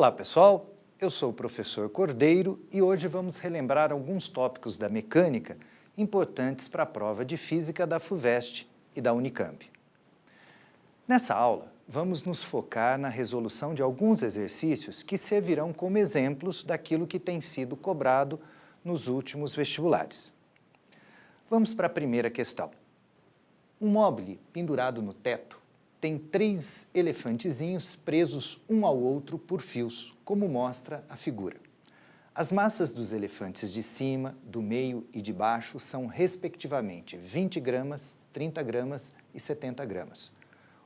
Olá pessoal, eu sou o professor Cordeiro e hoje vamos relembrar alguns tópicos da mecânica importantes para a prova de física da FUVEST e da Unicamp. Nessa aula, vamos nos focar na resolução de alguns exercícios que servirão como exemplos daquilo que tem sido cobrado nos últimos vestibulares. Vamos para a primeira questão. Um móvel pendurado no teto tem 3 elefantezinhos presos um ao outro por fios, como mostra a figura. As massas dos elefantes de cima, do meio e de baixo são, respectivamente, 20 gramas, 30 gramas e 70 gramas.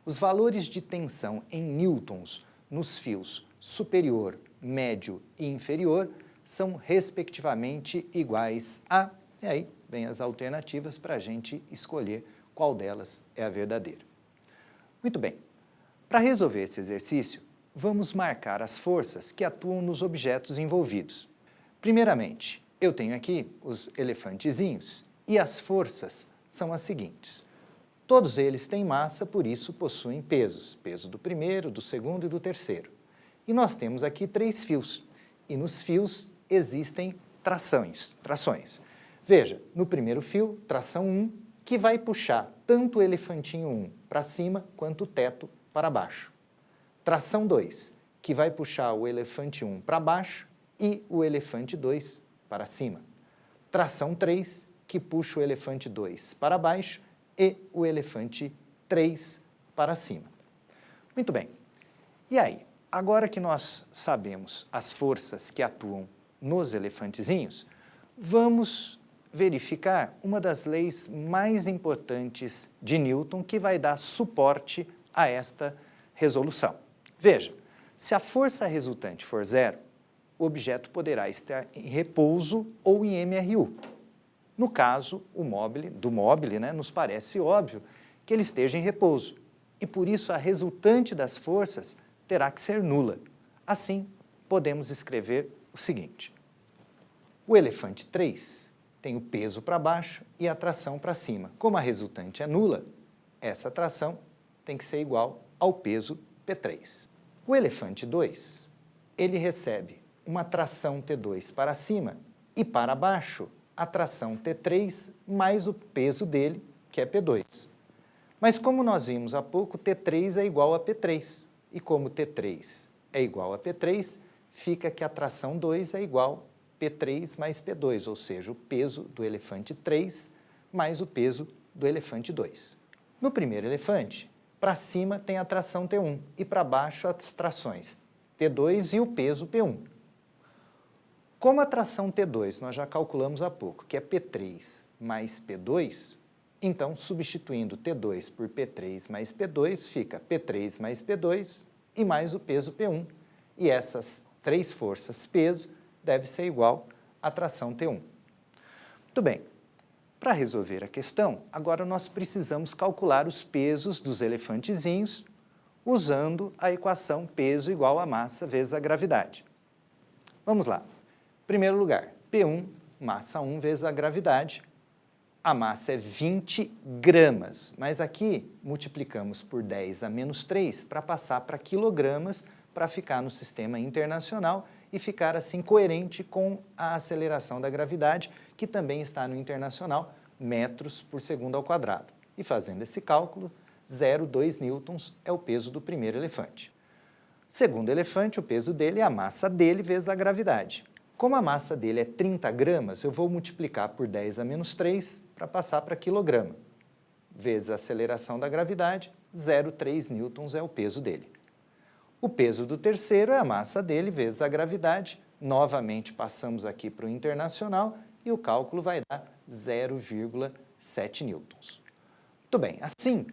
Os valores de tensão em newtons nos fios superior, médio e inferior são, respectivamente, iguais a... E aí vem as alternativas para a gente escolher qual delas é a verdadeira. Muito bem, para resolver esse exercício, vamos marcar as forças que atuam nos objetos envolvidos. Primeiramente, eu tenho aqui os elefantezinhos e as forças são as seguintes. Todos eles têm massa, por isso possuem pesos. Peso do primeiro, do segundo e do terceiro. E nós temos aqui 3 fios. E nos fios existem trações. Veja, no primeiro fio, tração 1, que vai puxar tanto o elefantinho 1 para cima quanto o teto para baixo. Tração 2, que vai puxar o elefante 1 para baixo e o elefante 2 para cima. Tração 3, que puxa o elefante 2 para baixo e o elefante 3 para cima. Muito bem. E aí, agora que nós sabemos as forças que atuam nos elefantezinhos, vamos verificar uma das leis mais importantes de Newton que vai dar suporte a esta resolução. Veja, se a força resultante for zero, o objeto poderá estar em repouso ou em MRU. No caso, do móvel, nos parece óbvio que ele esteja em repouso, e por isso a resultante das forças terá que ser nula. Assim, podemos escrever o seguinte. O elefante 3 tem o peso para baixo e a tração para cima. Como a resultante é nula, essa tração tem que ser igual ao peso P3. O elefante 2, ele recebe uma tração T2 para cima e para baixo a tração T3 mais o peso dele, que é P2. Mas como nós vimos há pouco, T3 é igual a P3. E como T3 é igual a P3, fica que a tração 2 é igual a P3 mais P2, ou seja, o peso do elefante 3 mais o peso do elefante 2. No primeiro elefante, para cima tem a tração T1 e para baixo as trações T2 e o peso P1. Como a tração T2 nós já calculamos há pouco, que é P3 mais P2, então substituindo T2 por P3 mais P2, fica P3 mais P2 e mais o peso P1. E essas 3 forças peso deve ser igual à tração T1. Muito bem, para resolver a questão, agora nós precisamos calcular os pesos dos elefantezinhos usando a equação peso igual a massa vezes a gravidade. Vamos lá. Em primeiro lugar, P1, massa 1 vezes a gravidade. A massa é 20 gramas, mas aqui multiplicamos por 10 a menos 3 para passar para quilogramas para ficar no sistema internacional e ficar assim coerente com a aceleração da gravidade, que também está no internacional, metros por segundo ao quadrado. E fazendo esse cálculo, 0,2 newtons é o peso do primeiro elefante. Segundo elefante, o peso dele é a massa dele vezes a gravidade. Como a massa dele é 30 gramas, eu vou multiplicar por 10 a menos 3 para passar para quilograma. Vezes a aceleração da gravidade, 0,3 newtons é o peso dele. O peso do terceiro é a massa dele vezes a gravidade. Novamente passamos aqui para o internacional e o cálculo vai dar 0,7 newtons. Muito bem, assim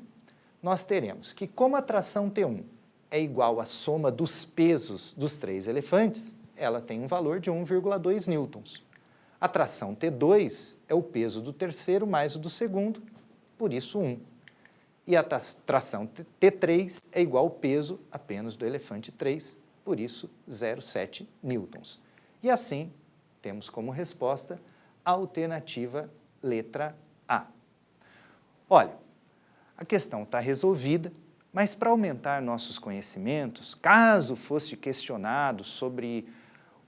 nós teremos que como a tração T1 é igual à soma dos pesos dos 3 elefantes, ela tem um valor de 1,2 newtons. A tração T2 é o peso do terceiro mais o do segundo, por isso 1. E a tração T3 é igual ao peso apenas do elefante 3, por isso 0,7 newtons. E assim, temos como resposta a alternativa letra A. Olha, a questão está resolvida, Mas para aumentar nossos conhecimentos, caso fosse questionado sobre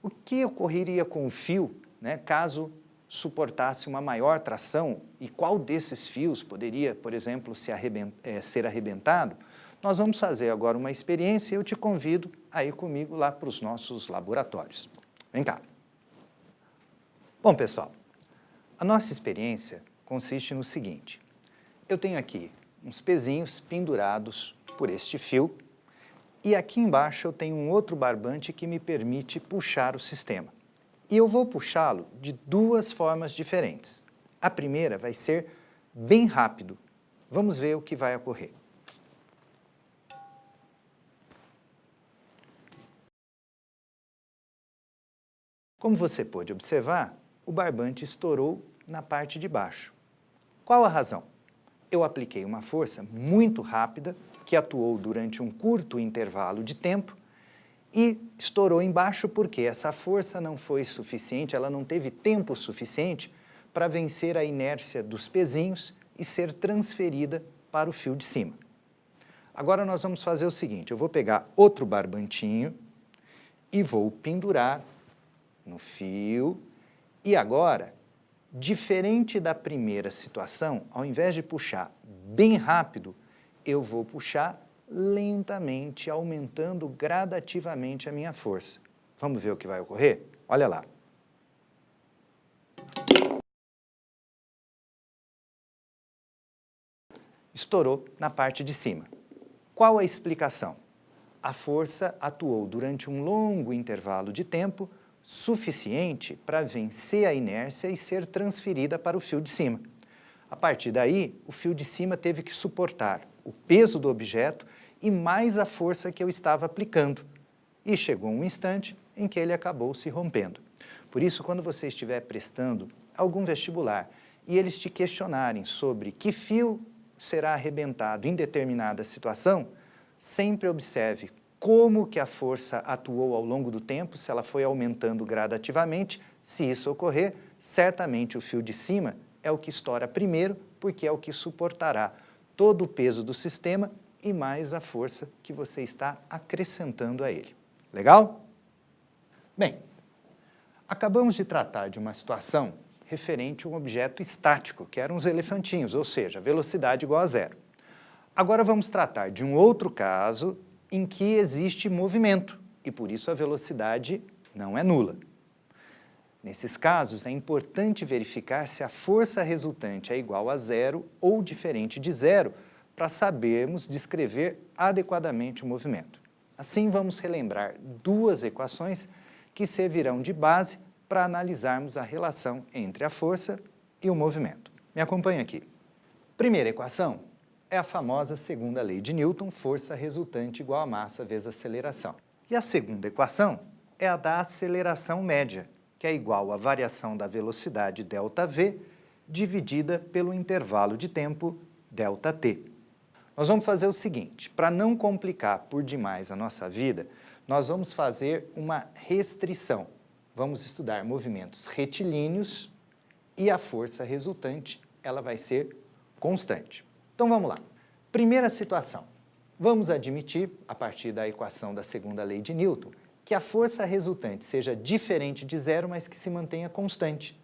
o que ocorreria com o fio, né, caso suportasse uma maior tração e qual desses fios poderia, por exemplo, ser arrebentado, nós vamos fazer agora uma experiência e eu te convido a ir comigo lá para os nossos laboratórios. Vem cá. Bom, pessoal, a nossa experiência consiste no seguinte. Eu tenho aqui uns pezinhos pendurados por este fio e aqui embaixo eu tenho um outro barbante que me permite puxar o sistema. E eu vou puxá-lo de duas formas diferentes. A primeira vai ser bem rápido. Vamos ver o que vai ocorrer. Como você pôde observar, o barbante estourou na parte de baixo. Qual a razão? Eu apliquei uma força muito rápida, que atuou durante um curto intervalo de tempo, e estourou embaixo porque essa força não foi suficiente, ela não teve tempo suficiente para vencer a inércia dos pezinhos e ser transferida para o fio de cima. Agora nós vamos fazer o seguinte, eu vou pegar outro barbantinho e vou pendurar no fio e agora, diferente da primeira situação, ao invés de puxar bem rápido, eu vou puxar lentamente, aumentando gradativamente a minha força. Vamos ver o que vai ocorrer? Olha lá. Estourou na parte de cima. Qual a explicação? A força atuou durante um longo intervalo de tempo suficiente para vencer a inércia e ser transferida para o fio de cima. A partir daí, o fio de cima teve que suportar o peso do objeto e mais a força que eu estava aplicando. E chegou um instante em que ele acabou se rompendo. Por isso, quando você estiver prestando algum vestibular e eles te questionarem sobre que fio será arrebentado em determinada situação, sempre observe como que a força atuou ao longo do tempo, se ela foi aumentando gradativamente. Se isso ocorrer, certamente o fio de cima é o que estoura primeiro, porque é o que suportará todo o peso do sistema e mais a força que você está acrescentando a ele. Legal? Bem, acabamos de tratar de uma situação referente a um objeto estático, que eram os elefantinhos, ou seja, velocidade igual a zero. Agora vamos tratar de um outro caso em que existe movimento e por isso a velocidade não é nula. Nesses casos, é importante verificar se a força resultante é igual a zero ou diferente de zero para sabermos descrever adequadamente o movimento. Assim, vamos relembrar duas equações que servirão de base para analisarmos a relação entre a força e o movimento. Me acompanhe aqui. Primeira equação é a famosa segunda lei de Newton, força resultante igual a massa vezes aceleração. E a segunda equação é a da aceleração média, que é igual à variação da velocidade ΔV dividida pelo intervalo de tempo ΔT. Nós vamos fazer o seguinte, para não complicar por demais a nossa vida, nós vamos fazer uma restrição. Vamos estudar movimentos retilíneos e a força resultante, ela vai ser constante. Então vamos lá. Primeira situação. Vamos admitir, a partir da equação da segunda lei de Newton, que a força resultante seja diferente de zero, mas que se mantenha constante.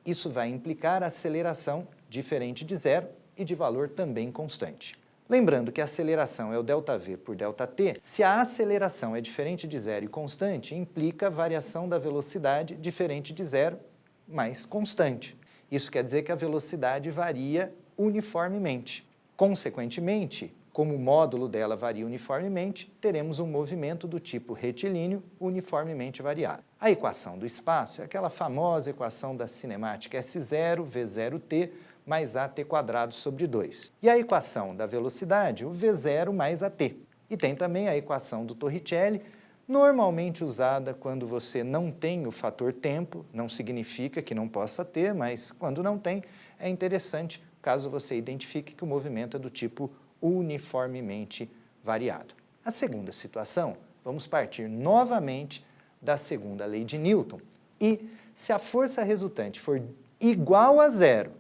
Isso vai implicar a aceleração diferente de zero e de valor também constante. Lembrando que a aceleração é o ΔV por ΔT, se a aceleração é diferente de zero e constante, implica a variação da velocidade diferente de zero, mas constante. Isso quer dizer que a velocidade varia uniformemente. Consequentemente, como o módulo dela varia uniformemente, teremos um movimento do tipo retilíneo uniformemente variado. A equação do espaço é aquela famosa equação da cinemática S0 V0t mais AT quadrado sobre 2. E a equação da velocidade, o V0 mais AT. E tem também a equação do Torricelli, normalmente usada quando você não tem o fator tempo, não significa que não possa ter, mas quando não tem, é interessante caso você identifique que o movimento é do tipo uniformemente variado. A segunda situação, vamos partir novamente da segunda lei de Newton e se a força resultante for igual a zero,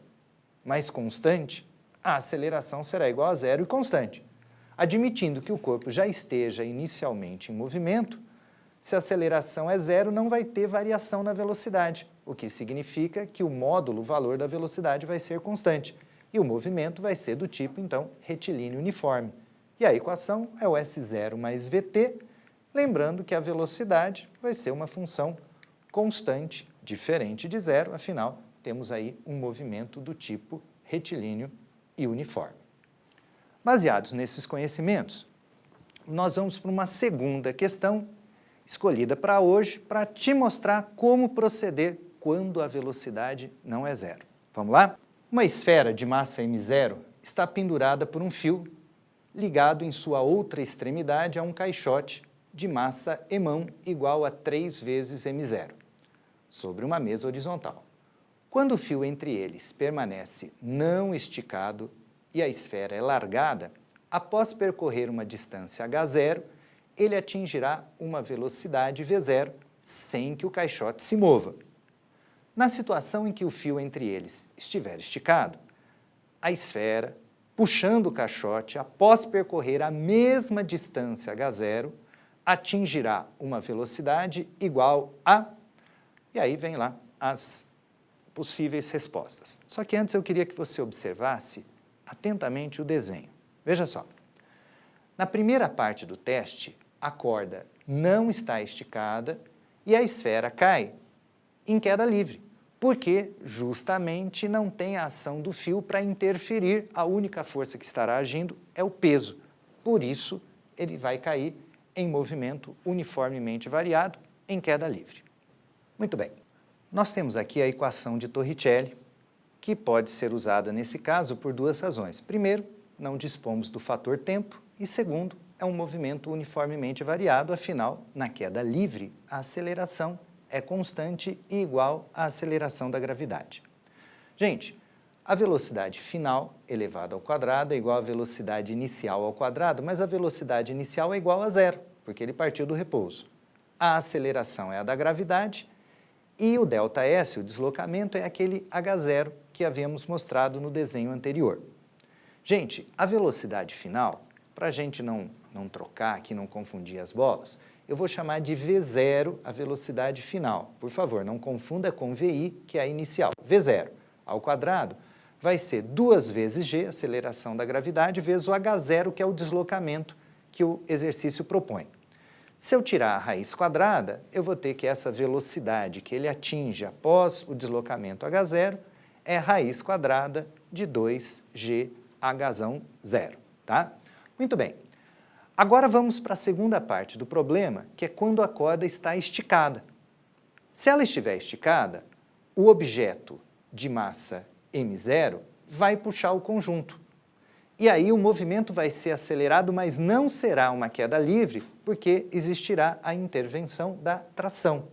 mas constante, a aceleração será igual a zero e constante. Admitindo que o corpo já esteja inicialmente em movimento, se a aceleração é zero, não vai ter variação na velocidade, o que significa que o módulo, o valor da velocidade, vai ser constante. E o movimento vai ser do tipo, então, retilíneo uniforme. E a equação é o S0 mais VT, lembrando que a velocidade vai ser uma função constante, diferente de zero, afinal, temos aí um movimento do tipo retilíneo e uniforme. Baseados nesses conhecimentos, nós vamos para uma segunda questão, escolhida para hoje, para te mostrar como proceder quando a velocidade não é zero. Vamos lá? Uma esfera de massa m0 está pendurada por um fio ligado em sua outra extremidade a um caixote de massa e-mão igual a 3 vezes m0, sobre uma mesa horizontal. Quando o fio entre eles permanece não esticado e a esfera é largada, após percorrer uma distância h0, ele atingirá uma velocidade v0 sem que o caixote se mova. Na situação em que o fio entre eles estiver esticado, a esfera, puxando o caixote, após percorrer a mesma distância h0, atingirá uma velocidade igual a... E aí vem lá as possíveis respostas. Só que antes eu queria que você observasse atentamente o desenho. Veja só. Na primeira parte do teste, a corda não está esticada e a esfera cai em queda livre, porque justamente não tem a ação do fio para interferir, a única força que estará agindo é o peso. Por isso, ele vai cair em movimento uniformemente variado, em queda livre. Muito bem, nós temos aqui a equação de Torricelli, que pode ser usada nesse caso por duas razões. Primeiro, não dispomos do fator tempo, e segundo, é um movimento uniformemente variado, afinal, na queda livre, a aceleração é constante e igual à aceleração da gravidade. Gente, a velocidade final elevada ao quadrado é igual à velocidade inicial ao quadrado, mas a velocidade inicial é igual a zero, porque ele partiu do repouso. A aceleração é a da gravidade e o ΔS, o deslocamento, é aquele h0 que havíamos mostrado no desenho anterior. Gente, a velocidade final, para a gente não trocar aqui, não confundir as bolas, eu vou chamar de V0 a velocidade final. Por favor, não confunda com VI, que é a inicial. V0 ao quadrado vai ser 2 vezes g, aceleração da gravidade, vezes o h0, que é o deslocamento que o exercício propõe. Se eu tirar a raiz quadrada, eu vou ter que essa velocidade que ele atinge após o deslocamento h0 é raiz quadrada de 2g h0, tá? Muito bem. Agora vamos para a segunda parte do problema, que é quando a corda está esticada. Se ela estiver esticada, o objeto de massa m0 vai puxar o conjunto. E aí o movimento vai ser acelerado, mas não será uma queda livre, porque existirá a intervenção da tração.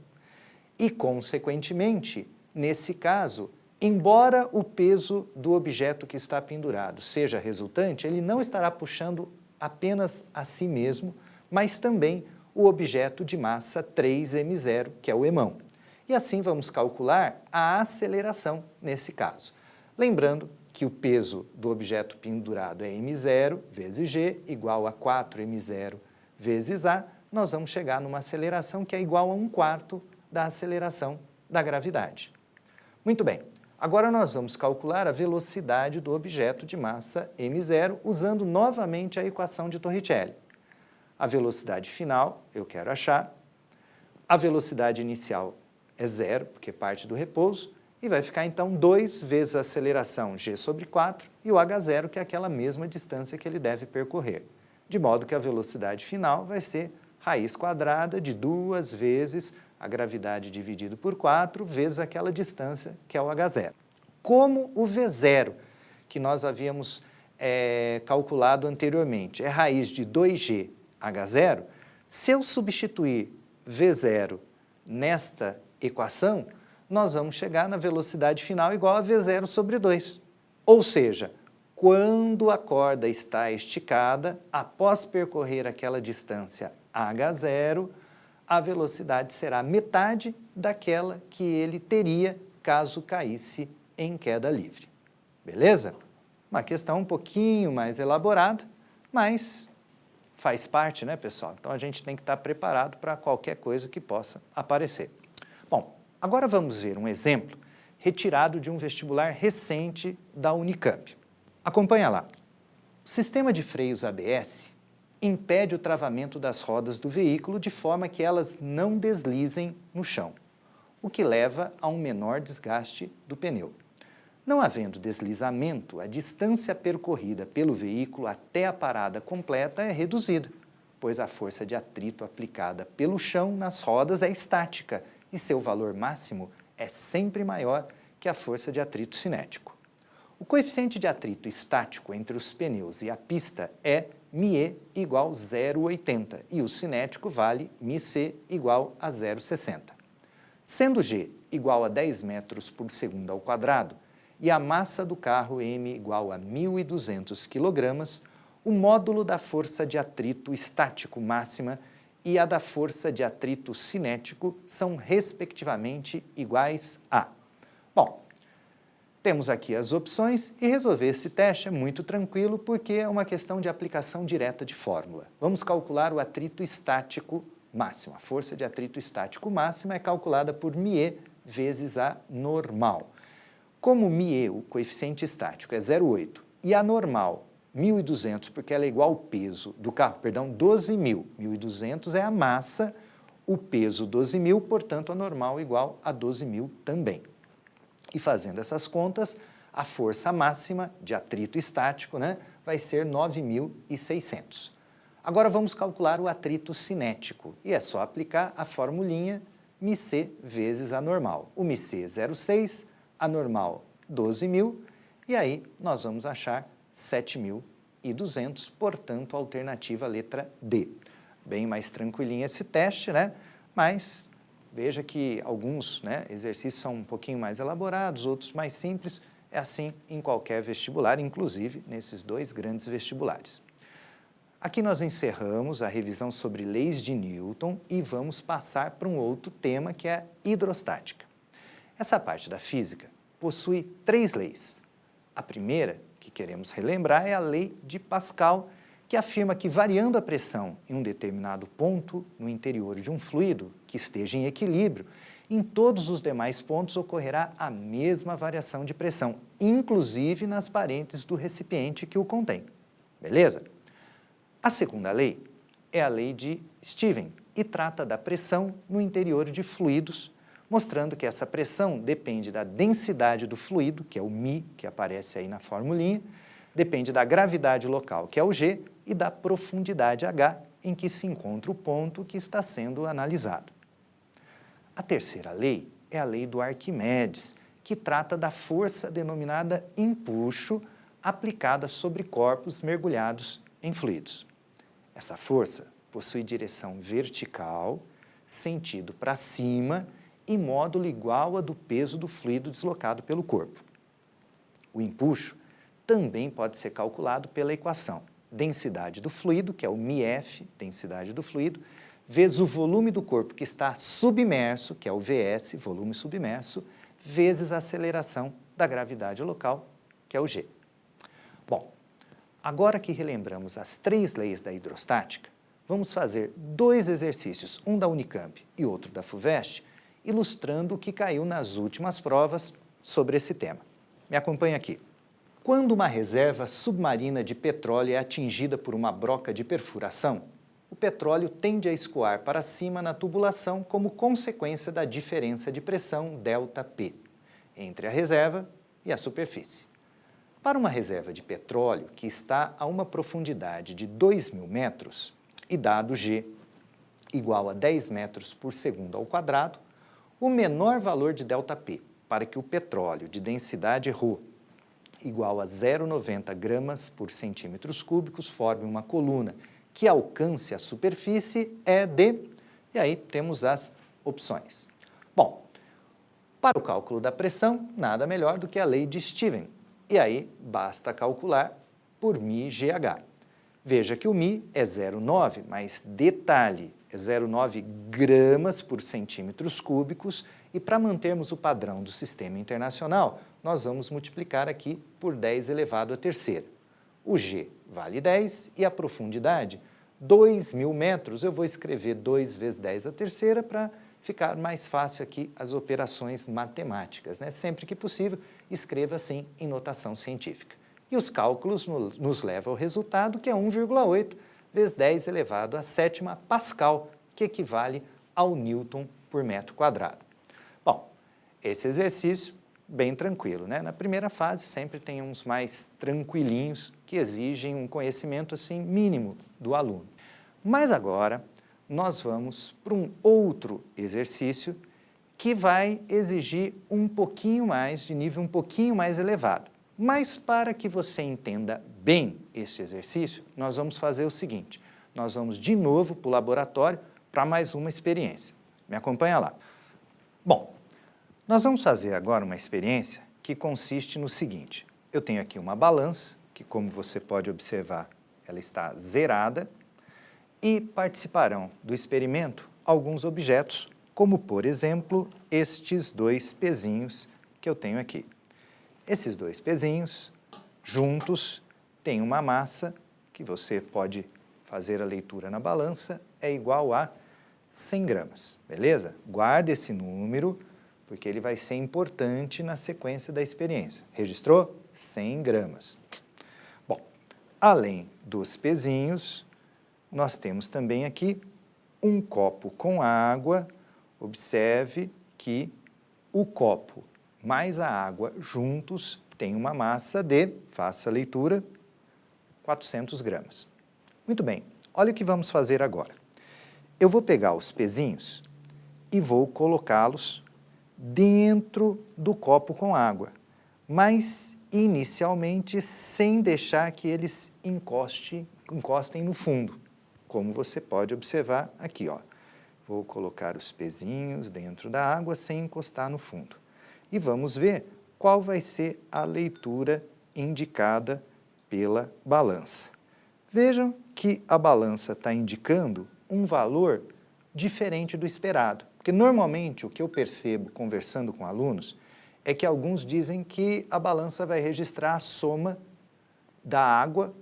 E, consequentemente, nesse caso, embora o peso do objeto que está pendurado seja resultante, ele não estará puxando apenas a si mesmo, mas também o objeto de massa 3m0, que é o e-mão. E assim vamos calcular a aceleração nesse caso. Lembrando que o peso do objeto pendurado é m0 vezes g, igual a 4m0 vezes a, nós vamos chegar numa aceleração que é igual a 1/4 da aceleração da gravidade. Muito bem, agora nós vamos calcular a velocidade do objeto de massa m0 usando novamente a equação de Torricelli. A velocidade final eu quero achar, a velocidade inicial é zero, porque parte do repouso, e vai ficar então 2 vezes a aceleração g sobre 4 e o h0, que é aquela mesma distância que ele deve percorrer. De modo que a velocidade final vai ser raiz quadrada de 2 vezes a gravidade dividido por 4 vezes aquela distância que é o h0. Como o v0, que nós havíamos calculado anteriormente, é raiz de 2g h0, se eu substituir v0 nesta equação, nós vamos chegar na velocidade final igual a v0 sobre 2. Ou seja, quando a corda está esticada, após percorrer aquela distância h0, a velocidade será metade daquela que ele teria caso caísse em queda livre. Beleza? Uma questão um pouquinho mais elaborada, mas faz parte, né, pessoal? Então a gente tem que estar preparado para qualquer coisa que possa aparecer. Bom, agora vamos ver um exemplo retirado de um vestibular recente da Unicamp. Acompanha lá. O sistema de freios ABS impede o travamento das rodas do veículo de forma que elas não deslizem no chão, o que leva a um menor desgaste do pneu. Não havendo deslizamento, a distância percorrida pelo veículo até a parada completa é reduzida, pois a força de atrito aplicada pelo chão nas rodas é estática e seu valor máximo é sempre maior que a força de atrito cinético. O coeficiente de atrito estático entre os pneus e a pista é μe igual a 0,80 e o cinético vale μc igual a 0,60. Sendo g igual a 10 metros por segundo ao quadrado e a massa do carro m igual a 1.200 kg, o módulo da força de atrito estático máxima e a da força de atrito cinético são respectivamente iguais a... Bom, temos aqui as opções e resolver esse teste é muito tranquilo porque é uma questão de aplicação direta de fórmula. Vamos calcular o atrito estático máximo. A força de atrito estático máxima é calculada por μe vezes a normal. Como μe, o coeficiente estático, é 0,8 e a normal 1.200, porque ela é igual ao peso do carro, 12.000. 1.200 é a massa, o peso 12.000, portanto a normal igual a 12.000 também. E fazendo essas contas, a força máxima de atrito estático, né, vai ser 9.600. Agora vamos calcular o atrito cinético e é só aplicar a formulinha μc vezes a normal. O μc é 0,6, a normal 12.000 e aí nós vamos achar 7.200, portanto a alternativa letra D. Bem mais tranquilinho esse teste, né? Mas veja que alguns, né, exercícios são um pouquinho mais elaborados, outros mais simples. É assim em qualquer vestibular, inclusive nesses dois grandes vestibulares. Aqui nós encerramos a revisão sobre leis de Newton e vamos passar para um outro tema que é a hidrostática. Essa parte da física possui 3 leis. A primeira, que queremos relembrar, é a lei de Pascal, que afirma que variando a pressão em um determinado ponto no interior de um fluido que esteja em equilíbrio, em todos os demais pontos ocorrerá a mesma variação de pressão, inclusive nas paredes do recipiente que o contém. Beleza? A segunda lei é a lei de Stevens e trata da pressão no interior de fluidos, mostrando que essa pressão depende da densidade do fluido, que é o μ, que aparece aí na formulinha, depende da gravidade local, que é o g, e da profundidade h, em que se encontra o ponto que está sendo analisado. A terceira lei é a lei do Arquimedes, que trata da força denominada empuxo aplicada sobre corpos mergulhados em fluidos. Essa força possui direção vertical, sentido para cima e módulo igual a do peso do fluido deslocado pelo corpo. O empuxo também pode ser calculado pela equação densidade do fluido, que é o μf, densidade do fluido, vezes o volume do corpo que está submerso, que é o Vs, volume submerso, vezes a aceleração da gravidade local, que é o g. Bom, agora que relembramos as 3 leis da hidrostática, vamos fazer 2 exercícios, um da Unicamp e outro da FUVEST, ilustrando o que caiu nas últimas provas sobre esse tema. Me acompanhe aqui. Quando uma reserva submarina de petróleo é atingida por uma broca de perfuração, o petróleo tende a escoar para cima na tubulação como consequência da diferença de pressão ΔP entre a reserva e a superfície. Para uma reserva de petróleo que está a uma profundidade de 2.000 metros e dado G igual a 10 metros por segundo ao quadrado, o menor valor de ΔP para que o petróleo de densidade ρ igual a 0,90 gramas por centímetros cúbicos forme uma coluna que alcance a superfície é de... E aí temos as opções. Bom, para o cálculo da pressão, nada melhor do que a lei de Stevens. E aí basta calcular por μgh. Veja que o μ é 0,9, mas detalhe, é 0,9 gramas por centímetros cúbicos e para mantermos o padrão do sistema internacional, nós vamos multiplicar aqui por 10 elevado à terceira. O g vale 10 e a profundidade 2.000 metros, eu vou escrever 2 vezes 10 à terceira para ficar mais fácil aqui as operações matemáticas, né? Sempre que possível, escreva assim em notação científica. E os cálculos nos levam ao resultado que é 1,8 vezes 10 elevado à sétima Pascal, que equivale ao Newton por metro quadrado. Bom, esse exercício bem tranquilo, né? Na primeira fase sempre tem uns mais tranquilinhos que exigem um conhecimento assim mínimo do aluno. Mas agora nós vamos para um outro exercício que vai exigir um pouquinho mais, de nível um pouquinho mais elevado. Mas para que você entenda bem esse exercício, nós vamos fazer o seguinte, nós vamos de novo para o laboratório para mais uma experiência. Me acompanha lá. Bom, nós vamos fazer agora uma experiência que consiste no seguinte, eu tenho aqui uma balança, que como você pode observar, ela está zerada, e participarão do experimento alguns objetos, como por exemplo, estes 2 pezinhos que eu tenho aqui. Esses 2 pezinhos, juntos, têm uma massa, que você pode fazer a leitura na balança, é igual a 100 gramas, beleza? Guarde esse número, porque ele vai ser importante na sequência da experiência. Registrou? 100 gramas. Bom, além dos pezinhos, nós temos também aqui um copo com água. Observe que o copo mais a água juntos tem uma massa de, faça a leitura, 400 gramas. Muito bem, olha o que vamos fazer agora. Eu vou pegar os pezinhos e vou colocá-los dentro do copo com água, mas inicialmente sem deixar que eles encostem no fundo, como você pode observar aqui, ó. Vou colocar os pezinhos dentro da água sem encostar no fundo. E vamos ver qual vai ser a leitura indicada pela balança. Vejam que a balança está indicando um valor diferente do esperado. Porque normalmente o que eu percebo conversando com alunos é que alguns dizem que a balança vai registrar a soma da água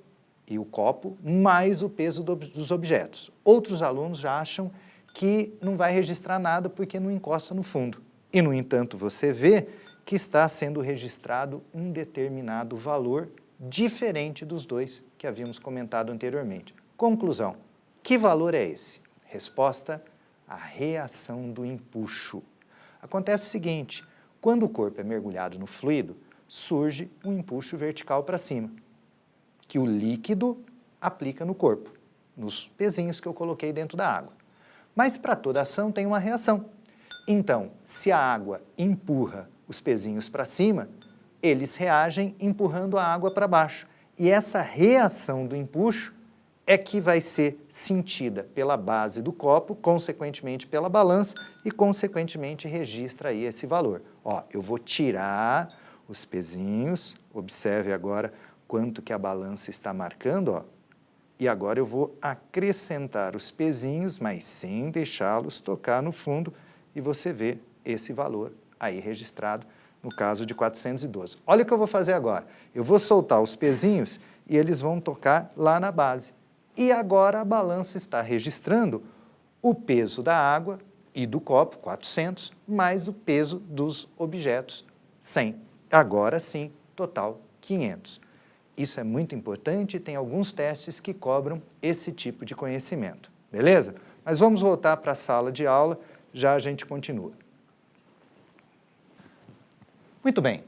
e o copo mais o peso dos objetos. Outros alunos já acham que não vai registrar nada porque não encosta no fundo. E, no entanto, você vê que está sendo registrado um determinado valor diferente dos 2 que havíamos comentado anteriormente. Conclusão, que valor é esse? Resposta, a reação do empuxo. Acontece o seguinte, quando o corpo é mergulhado no fluido, surge um empuxo vertical para cima, que o líquido aplica no corpo, nos pezinhos que eu coloquei dentro da água. Mas para toda ação tem uma reação. Então, se a água empurra os pezinhos para cima, eles reagem empurrando a água para baixo. E essa reação do empuxo é que vai ser sentida pela base do copo, consequentemente pela balança e, consequentemente, registra aí esse valor. Ó, eu vou tirar os pezinhos, observe agora quanto que a balança está marcando, ó. E agora eu vou acrescentar os pezinhos, mas sem deixá-los tocar no fundo, e você vê esse valor aí registrado, no caso de 412. Olha o que eu vou fazer agora. Eu vou soltar os pezinhos e eles vão tocar lá na base. E agora a balança está registrando o peso da água e do copo, 400, mais o peso dos objetos, 100. Agora sim, total 500. Isso é muito importante e tem alguns testes que cobram esse tipo de conhecimento, beleza? Mas vamos voltar para a sala de aula, já a gente continua. Muito bem,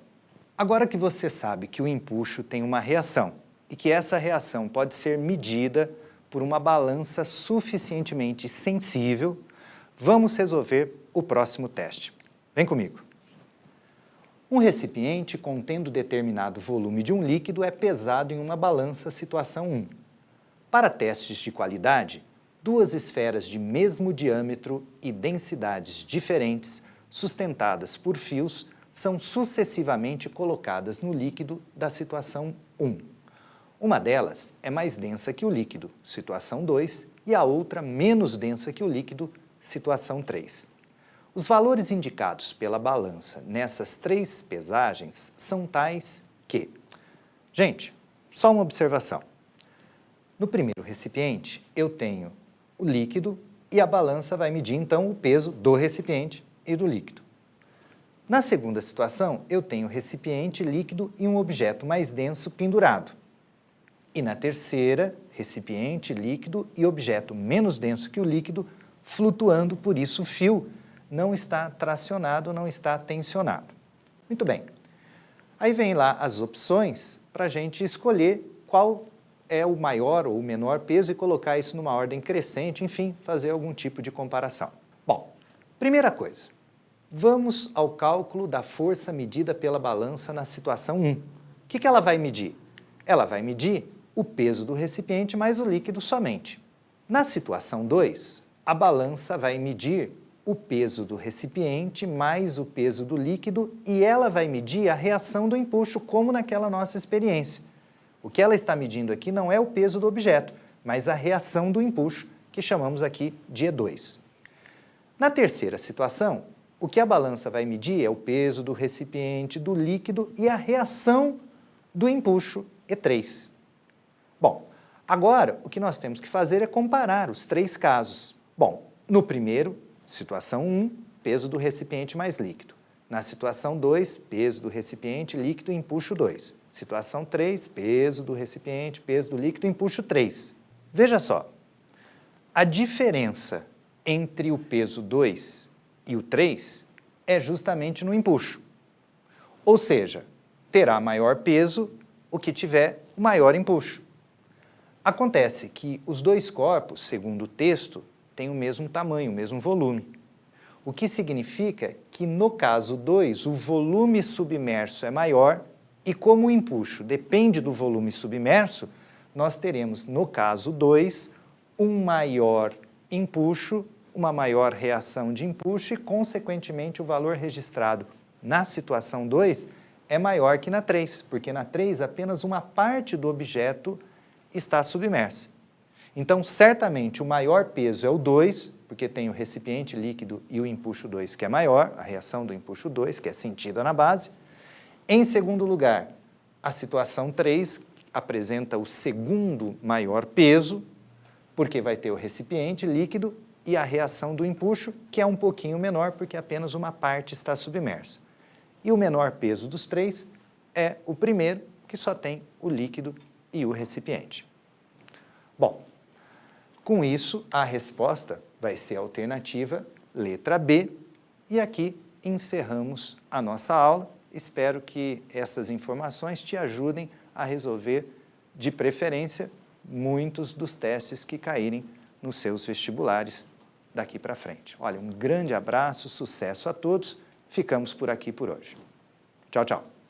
agora que você sabe que o empuxo tem uma reação e que essa reação pode ser medida por uma balança suficientemente sensível, vamos resolver o próximo teste. Vem comigo. Um recipiente contendo determinado volume de um líquido é pesado em uma balança situação 1. Para testes de qualidade, 2 esferas de mesmo diâmetro e densidades diferentes, sustentadas por fios, são sucessivamente colocadas no líquido da situação 1. Uma delas é mais densa que o líquido, situação 2, e a outra menos densa que o líquido, situação 3. Os valores indicados pela balança nessas 3 pesagens são tais que... Gente, só uma observação. No primeiro recipiente, eu tenho o líquido e a balança vai medir, então, o peso do recipiente e do líquido. Na segunda situação, eu tenho recipiente, líquido e um objeto mais denso pendurado. E na terceira, recipiente, líquido e objeto menos denso que o líquido flutuando, por isso o fio não está tracionado, não está tensionado. Muito bem. Aí vem lá as opções para a gente escolher qual é o maior ou o menor peso e colocar isso numa ordem crescente, enfim, fazer algum tipo de comparação. Bom, primeira coisa, vamos ao cálculo da força medida pela balança na situação 1. O que ela vai medir? Ela vai medir o peso do recipiente mais o líquido somente. Na situação 2, a balança vai medir o peso do recipiente mais o peso do líquido e ela vai medir a reação do empuxo, como naquela nossa experiência. O que ela está medindo aqui não é o peso do objeto, mas a reação do empuxo, que chamamos aqui de E2. Na terceira situação, o que a balança vai medir é o peso do recipiente, do líquido e a reação do empuxo, E3. Bom, agora o que nós temos que fazer é comparar os três casos. Bom, no primeiro, situação 1, peso do recipiente mais líquido. Na situação 2, peso do recipiente, líquido, empuxo 2. Situação 3, peso do recipiente, peso do líquido, empuxo 3. Veja só, a diferença entre o peso 2 e o 3 é justamente no empuxo. Ou seja, terá maior peso o que tiver o maior empuxo. Acontece que os dois corpos, segundo o texto, têm o mesmo tamanho, o mesmo volume. O que significa que, no caso 2, o volume submerso é maior e, como o empuxo depende do volume submerso, nós teremos, no caso 2, um maior empuxo, uma maior reação de empuxo e, consequentemente, o valor registrado na situação 2 é maior que na 3, porque na 3 apenas uma parte do objeto está submersa. Então, certamente, o maior peso é o 2, porque tem o recipiente líquido e o empuxo 2, que é maior, a reação do empuxo 2, que é sentida na base. Em segundo lugar, a situação 3 apresenta o segundo maior peso, porque vai ter o recipiente líquido e a reação do empuxo, que é um pouquinho menor, porque apenas uma parte está submersa. E o menor peso dos três é o primeiro, que só tem o líquido e o recipiente. Bom, com isso, a resposta vai ser a alternativa letra B. E aqui encerramos a nossa aula. Espero que essas informações te ajudem a resolver, de preferência, muitos dos testes que caírem nos seus vestibulares daqui para frente. Olha, um grande abraço, sucesso a todos. Ficamos por aqui por hoje. Tchau, tchau.